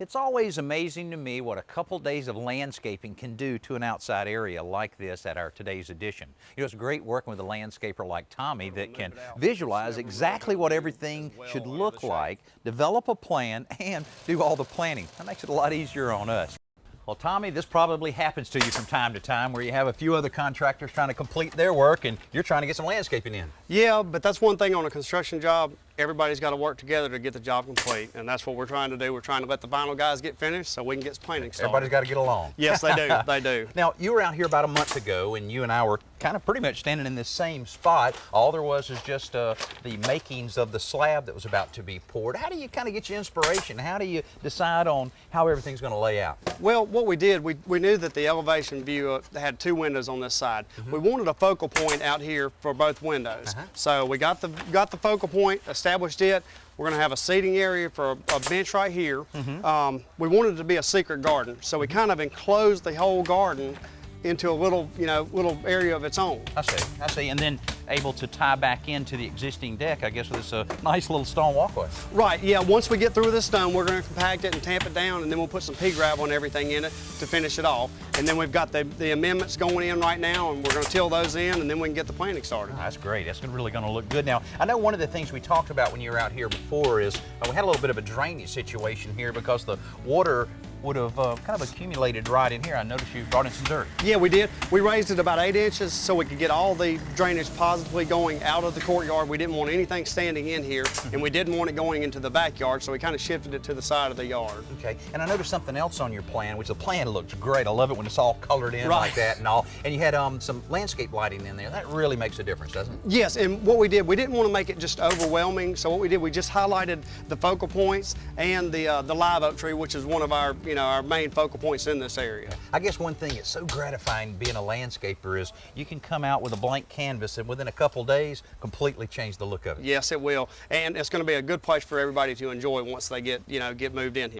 It's always amazing to me what a couple days of landscaping can do to an outside area like this at our today's edition. You know, it's great working with a landscaper like Tommy that can visualize exactly what everything should look like, develop a plan, and do all the planning. That makes it a lot easier on us. Well, Tommy, this probably happens to you from time to time where you have a few other contractors trying to complete their work and you're trying to get some landscaping in. Yeah, but that's one thing on a construction job. Everybody's got to work together to get the job complete, and that's what we're trying to do. We're trying to let the vinyl guys get finished so we can get planning started. Everybody's got to get along. Yes, they do. They do. Now, you were out here about a month ago, and you and I were kind of pretty much standing in this same spot. All there was just the makings of the slab that was about to be poured. How do you kind of get your inspiration? How do you decide on how everything's going to lay out? Well, what we did, we knew that the elevation view had two windows on this side. We wanted a focal point out here for both windows. So we got the focal point, established it. We're going to have a seating area for a bench right here. We wanted it to be a secret garden, so we kind of enclosed the whole garden into a little, little area of its own. I see. And then able to tie back into the existing deck, I guess, with this nice little stone walkway. Right, yeah, once we get through this stone, we're going to compact it and tamp it down, and then we'll put some pea gravel and everything in it to finish it off. And then we've got the amendments going in right now, and we're going to till those in, and then we can get the planning started. Oh, that's great. That's really going to look good. Now, I know one of the things we talked about when you were out here before is we had a little bit of a drainage situation here because the water would have kind of accumulated right in here. I noticed you brought in some dirt. Yeah, we did. We raised it about 8 inches so we could get all the drainage positively going out of the courtyard. We didn't want anything standing in here, and we didn't want it going into the backyard, so we kind of shifted it to the side of the yard. Okay, and I noticed something else on your plan, which the plan looks great. I love it when it's all colored in like that and all. And you had some landscape lighting in there. That really makes a difference, doesn't it? Yes, and what we did, we didn't want to make it just overwhelming, so what we did, we just highlighted the focal points and the live oak tree, which is one of our our main focal points in this area. I guess one thing that's so gratifying being a landscaper is you can come out with a blank canvas and within a couple days completely change the look of it. Yes, it will, and it's going to be a good place for everybody to enjoy once they get moved in here.